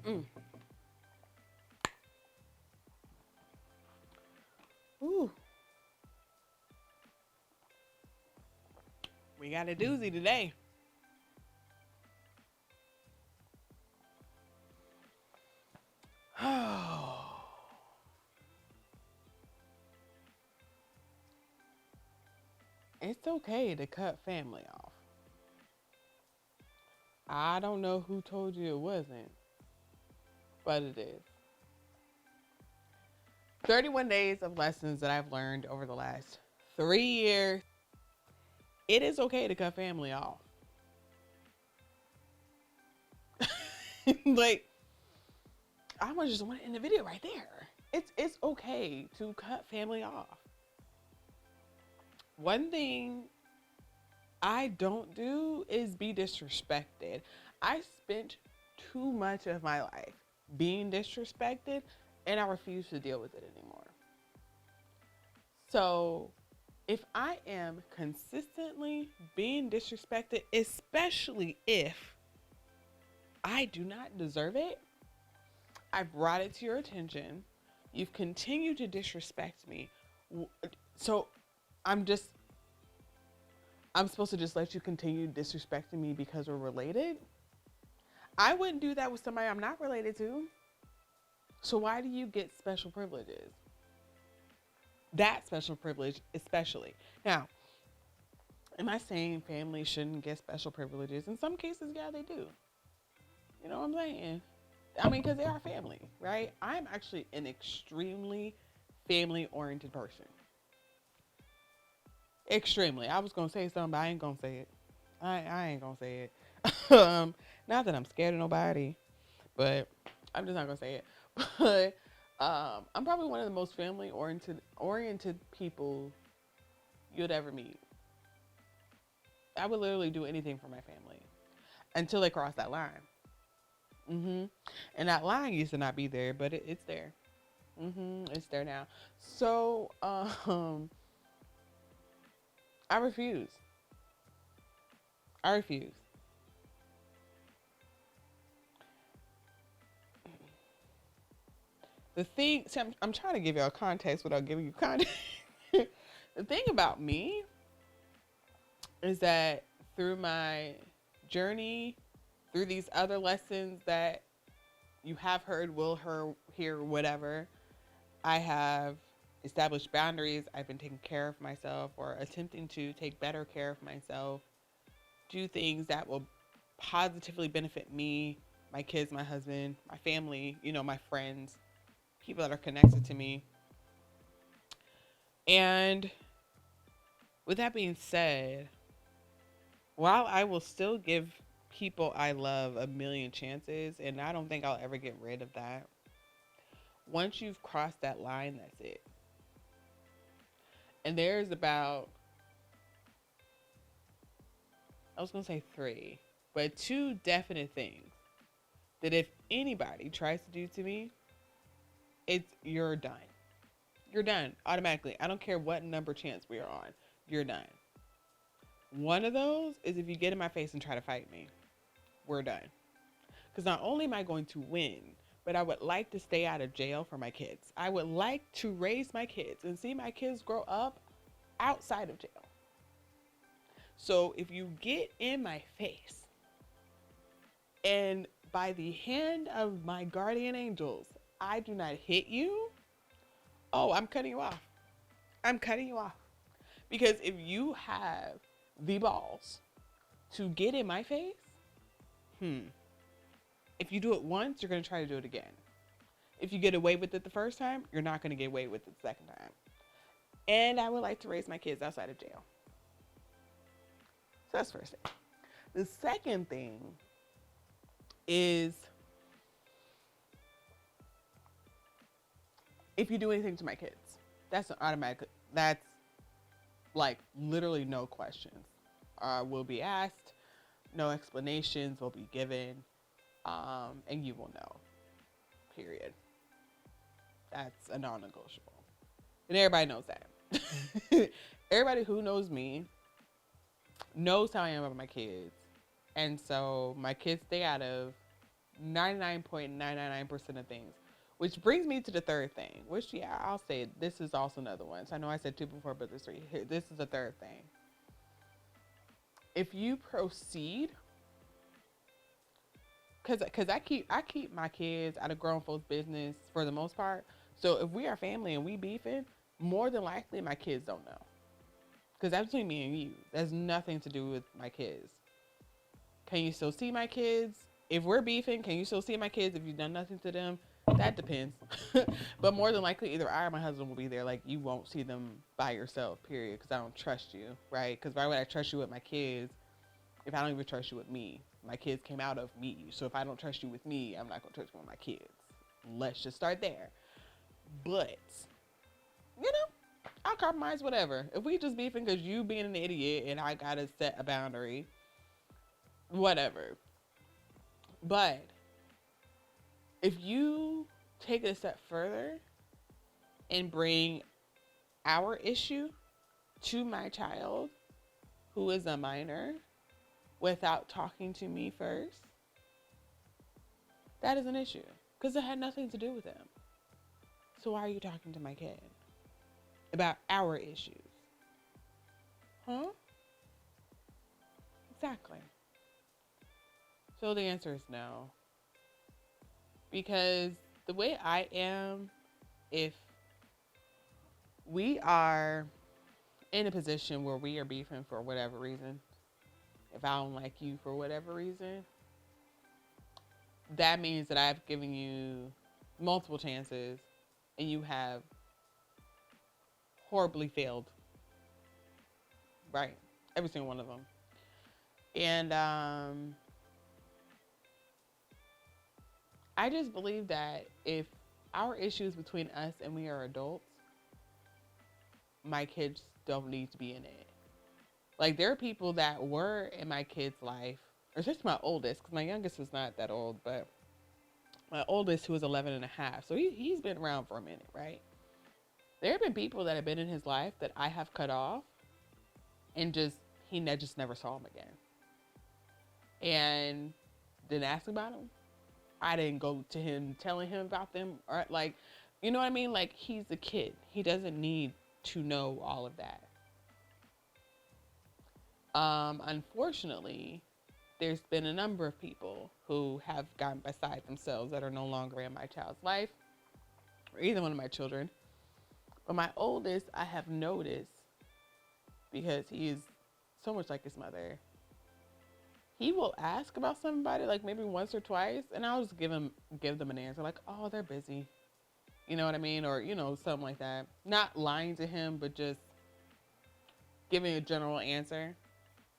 Mm. Ooh, we got a doozy today. Oh, it's okay to cut family off. I don't know who told you it wasn't, but it is. 31 days of lessons that I've learned over the last 3 years. It is okay to cut family off. Like, I was just want to end the video right there. It's okay to cut family off. One thing I don't do is be disrespected. I spent too much of my life being disrespected, and I refuse to deal with it anymore. So if I am consistently being disrespected, especially if I do not deserve it, I've brought it to your attention. You've continued to disrespect me. So I'm just, I'm supposed to just let you continue disrespecting me because we're related? I wouldn't do that with somebody I'm not related to. So why do you get special privileges? That special privilege, especially. Now, am I saying families shouldn't get special privileges? In some cases, yeah, they do. You know what I'm saying? I mean, because they are family, right? I'm actually an extremely family oriented person. Extremely. I was gonna say something, but I ain't gonna say it. I ain't gonna say it. Not that I'm scared of nobody, but I'm just not gonna say it. But I'm probably one of the most family oriented people you'd ever meet. I would literally do anything for my family until they cross that line. And that line used to not be there, but it's there. It's there now. So I refuse. I refuse. The thing, see, I'm trying to give y'all context without giving you context. The thing about me is that through my journey, through these other lessons that you have heard, hear, whatever, I have established boundaries. I've been taking care of myself or attempting to take better care of myself, do things that will positively benefit me, my kids, my husband, my family, my friends, people that are connected to me. And with that being said, while I will still give people I love a million chances, and I don't think I'll ever get rid of that, once you've crossed that line, that's it. And there's about, I was going to say three, but two definite things that if anybody tries to do to me, it's you're done. You're done automatically. I don't care what number chance we are on. You're done. One of those is if you get in my face and try to fight me, we're done. Because not only am I going to win, but I would like to stay out of jail for my kids. I would like to raise my kids and see my kids grow up outside of jail. So if you get in my face and by the hand of my guardian angels, I do not hit you, oh, I'm cutting you off. I'm cutting you off. Because if you have the balls to get in my face, if you do it once, you're going to try to do it again. If you get away with it the first time, you're not going to get away with it the second time. And I would like to raise my kids outside of jail. So that's the first thing. The second thing is if you do anything to my kids, that's an automatic, that's like literally no questions will be asked, no explanations will be given, and you will know, period. That's a non-negotiable. And everybody knows that. Everybody who knows me knows how I am about my kids. And so my kids stay out of 99.999% of things. Which brings me to the third thing, which, yeah, I'll say this is also another one. So I know I said two before, but there's three. Here, this is the third thing. If you proceed, because I keep my kids out of grown folks' business for the most part. So if we are family and we beefing, more than likely my kids don't know. Because that's between me and you. That's nothing to do with my kids. Can you still see my kids? If we're beefing, can you still see my kids if you've done nothing to them? That depends. But more than likely, either I or my husband will be there. Like, you won't see them by yourself, period, because I don't trust you, right? Because why would I trust you with my kids if I don't even trust you with me? My kids came out of me. So if I don't trust you with me, I'm not going to trust you with my kids. Let's just start there. But, you know, I'll compromise whatever. If we just beefing because you being an idiot and I got to set a boundary, whatever. But if you take it a step further and bring our issue to my child, who is a minor, without talking to me first, that is an issue. Because it had nothing to do with them. So why are you talking to my kid about our issues? Huh? Exactly. So the answer is no. Because the way I am, if we are in a position where we are beefing for whatever reason, if I don't like you for whatever reason, that means that I've given you multiple chances and you have horribly failed. Right. Every single one of them. And I just believe that if our issues between us and we are adults, my kids don't need to be in it. Like, there are people that were in my kid's life, or just my oldest, because my youngest is not that old, but my oldest, who is 11 and a half. So he's been around for a minute, right? There have been people that have been in his life that I have cut off and he just never saw him again. And didn't ask about him. I didn't go to him telling him about them, or like, you know what I mean? Like, he's a kid. He doesn't need to know all of that. Unfortunately, there's been a number of people who have gotten beside themselves that are no longer in my child's life, or either one of my children. But my oldest, I have noticed, because he is so much like his mother, he will ask about somebody like maybe once or twice, and I'll just give them an answer like, oh, they're busy. You know what I mean? Or, something like that. Not lying to him, but just giving a general answer,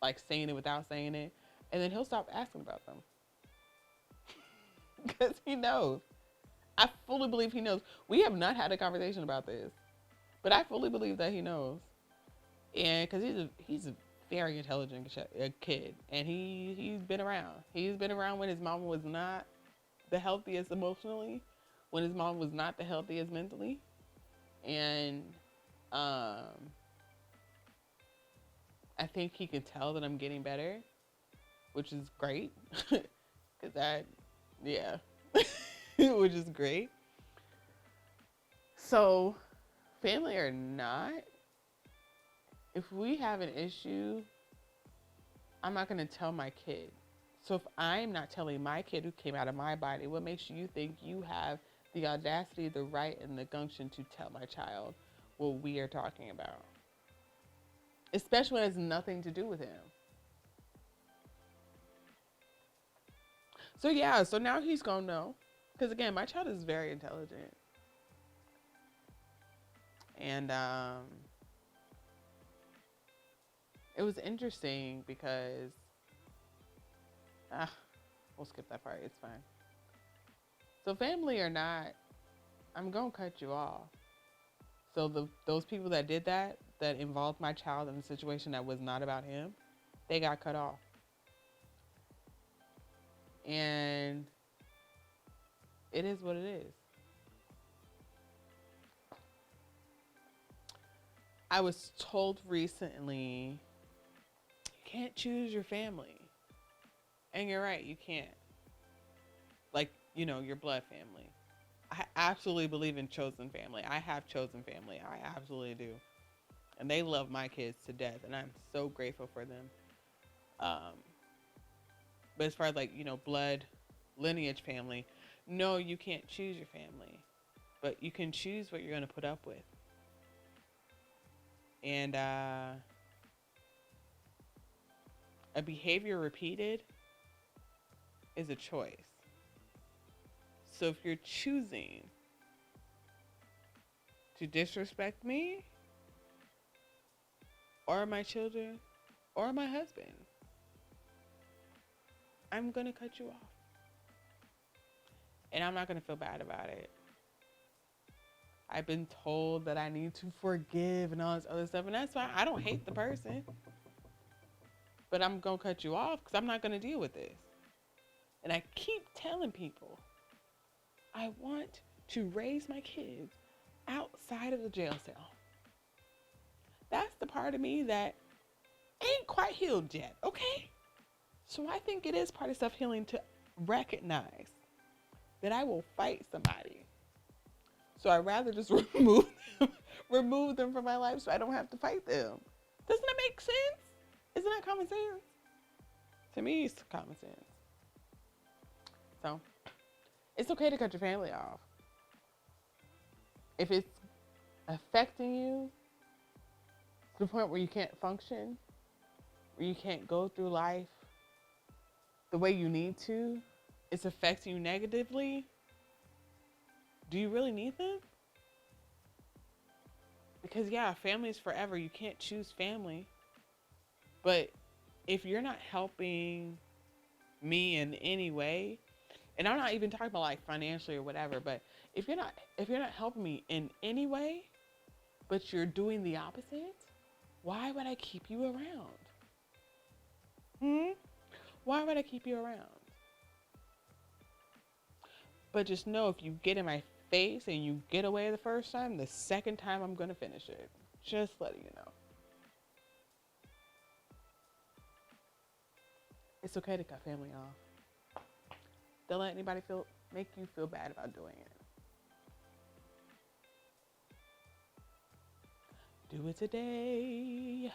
like saying it without saying it. And then he'll stop asking about them. Because he knows. I fully believe he knows. We have not had a conversation about this, but I fully believe that he knows. And because he's a very intelligent kid, and he's been around. He's been around when his mom was not the healthiest emotionally, when his mom was not the healthiest mentally, and I think he can tell that I'm getting better, which is great, because which is great. So, family or not, if we have an issue, I'm not going to tell my kid. So if I'm not telling my kid who came out of my body, what makes you think you have the audacity, the right, and the gumption to tell my child what we are talking about? Especially when it has nothing to do with him. So now he's going to know. Because again, my child is very intelligent. And it was interesting because we'll skip that part. It's fine. So family or not, I'm going to cut you off. So those people that did that involved my child in a situation that was not about him, they got cut off. And it is what it is. I was told recently, you can't choose your family. And you're right, you can't. like, your blood family. I absolutely believe in chosen family. I have chosen family. I absolutely do. And they love my kids to death, and I'm so grateful for them. Um, but as far as like, blood lineage family, no, you can't choose your family, but you can choose what you're going to put up with. And a behavior repeated is a choice. So if you're choosing to disrespect me or my children or my husband, I'm going to cut you off. And I'm not going to feel bad about it. I've been told that I need to forgive and all this other stuff. And that's fine. I don't hate the person. But I'm going to cut you off because I'm not going to deal with this. And I keep telling people, I want to raise my kids outside of the jail cell. That's the part of me that ain't quite healed yet, okay? So I think it is part of self-healing to recognize that I will fight somebody. So I'd rather just remove them from my life so I don't have to fight them. Doesn't that make sense? Isn't that common sense? To me, it's common sense. So it's okay to cut your family off. If it's affecting you to the point where you can't function, where you can't go through life the way you need to, it's affecting you negatively, do you really need them? Because yeah, family is forever. You can't choose family. But if you're not helping me in any way, and I'm not even talking about like financially or whatever, but if you're not helping me in any way, but you're doing the opposite, why would I keep you around? Why would I keep you around? But just know, if you get in my face and you get away the first time, the second time I'm going to finish it. Just letting you know. It's okay to cut family off. Don't let anybody make you feel bad about doing it. Do it today.